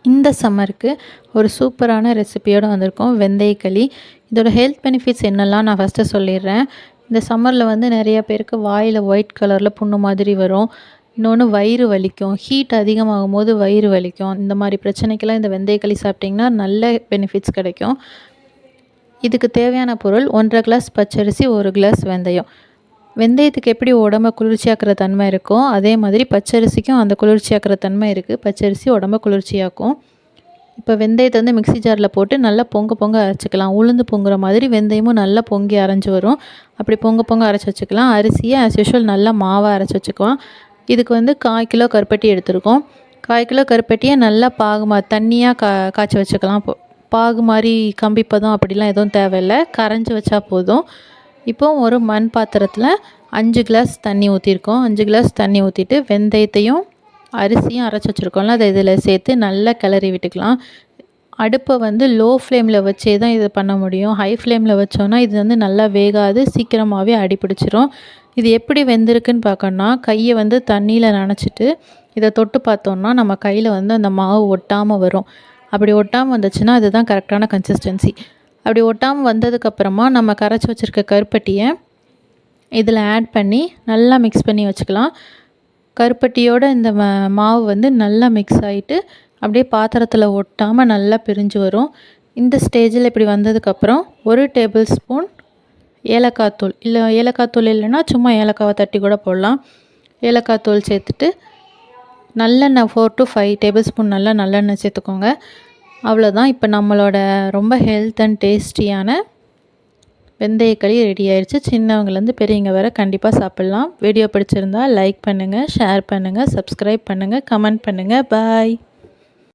இந்த சம்மருக்கு ஒரு சூப்பரான ரெசிபியோடு வந்திருக்கோம், வெந்தயக்களி. இதோட ஹெல்த் பெனிஃபிட்ஸ் என்னெல்லாம் நான் ஃபஸ்ட்டு சொல்லிடுறேன். இந்த சம்மரில் வந்து நிறைய பேருக்கு வாயில் ஒயிட் கலரில் புண்ணு மாதிரி வரும். இன்னொன்று வயிறு வலிக்கும், ஹீட் அதிகமாகும் போது வயிறு வலிக்கும். இந்த மாதிரி பிரச்சனைக்கெல்லாம் இந்த வெந்தயக்களி சாப்பிட்டிங்கன்னா நல்ல பெனிஃபிட்ஸ் கிடைக்கும். இதுக்கு தேவையான பொருள் 1.5 கிளாஸ் பச்சரிசி, 1 கிளாஸ் வெந்தயம். வெந்தயத்துக்கு எப்படி உடம்பை குளிர்ச்சியாக்குற தன்மை இருக்கோ அதே மாதிரி பச்சரிசிக்கும் அந்த குளிர்ச்சியாக்குற தன்மை இருக்குது. பச்சரிசி உடம்பை குளிர்ச்சியாக்கும். இப்போ வெந்தயத்தை வந்து மிக்ஸி ஜாரில் போட்டு நல்லா பொங்க அரைச்சிக்கலாம். உளுந்து பொங்குற மாதிரி வெந்தயமும் நல்லா பொங்கி அரைஞ்சி வரும். அப்படி பொங்க அரைச்சி வச்சுக்கலாம். அரிசியை ஆஸ் யூஷுவல் நல்லா மாவாக அரைச்சி வச்சுக்கலாம். இதுக்கு வந்து 1/4 கிலோ கருப்பட்டி எடுத்துருக்கோம். 1/4 கிலோ கருப்பட்டியை நல்லா தண்ணியாக காய்ச்சி வச்சுக்கலாம். பாகு மாதிரி கம்பிப்பதம் அப்படிலாம் எதுவும் தேவையில்லை, கரைஞ்சி வச்சா போதும். இப்போ ஒரு மண் பாத்திரத்தில் 5 கிளாஸ் தண்ணி ஊற்றிருக்கோம். 5 கிளாஸ் தண்ணி ஊற்றிட்டு வெந்தயத்தையும் அரிசியும் அரைச்சி வச்சுருக்கோம்ல அதை இதில் சேர்த்து நல்லா கிளறி விட்டுக்கலாம். அடுப்பை வந்து லோ ஃப்ளேமில் வச்சே தான் இதை பண்ண முடியும். ஹை ஃப்ளேமில் வச்சோன்னா இது வந்து நல்லா வேகாது, சீக்கிரமாகவே அடிப்பிடிச்சிரும். இது எப்படி வெந்திருக்குன்னு பார்க்கணுன்னா கையை வந்து தண்ணியில் நனைச்சிட்டு இதை தொட்டு பார்த்தோன்னா நம்ம கையில் வந்து அந்த மாவு ஒட்டாமல் வரும். அப்படி ஒட்டாமல் வந்துச்சுன்னா அதுதான் கரெக்டான கன்சிஸ்டன்சி. அப்படி ஒட்டாமல் வந்ததுக்கப்புறமா நம்ம கரைச்சி வச்சுருக்க கருப்பட்டியை இதில் ஆட் பண்ணி நல்லா மிக்ஸ் பண்ணி வச்சுக்கலாம். கருப்பட்டியோட இந்த மாவு வந்து நல்லா மிக்ஸ் ஆகிட்டு அப்படியே பாத்திரத்தில் ஒட்டாமல் நல்லா பிரிஞ்சு வரும். இந்த ஸ்டேஜில் இப்படி வந்ததுக்கப்புறம் 1 டேபிள் ஸ்பூன் ஏலக்காய் தூள், இல்லை ஏலக்காய் தூள் இல்லைன்னா சும்மா ஏலக்காவை தட்டி கூட போடலாம். ஏலக்காய் தூள் சேர்த்துட்டு நல்லெண்ணெய் 4 to 5 டேபிள் ஸ்பூன் நல்லெண்ணெய் சேர்த்துக்கோங்க. அவ்வளோதான். இப்போ நம்மளோட ரொம்ப ஹெல்த் அண்ட் டேஸ்டியான வெந்தயக்களி ரெடி ஆயிடுச்சு. சின்னவங்கலேருந்து பெரியவங்க வரை கண்டிப்பாக சாப்பிட்லாம். வீடியோ பிடிச்சிருந்தா லைக் பண்ணுங்கள், ஷேர் பண்ணுங்கள், சப்ஸ்கிரைப் பண்ணுங்கள், கமெண்ட் பண்ணுங்கள். பாய்.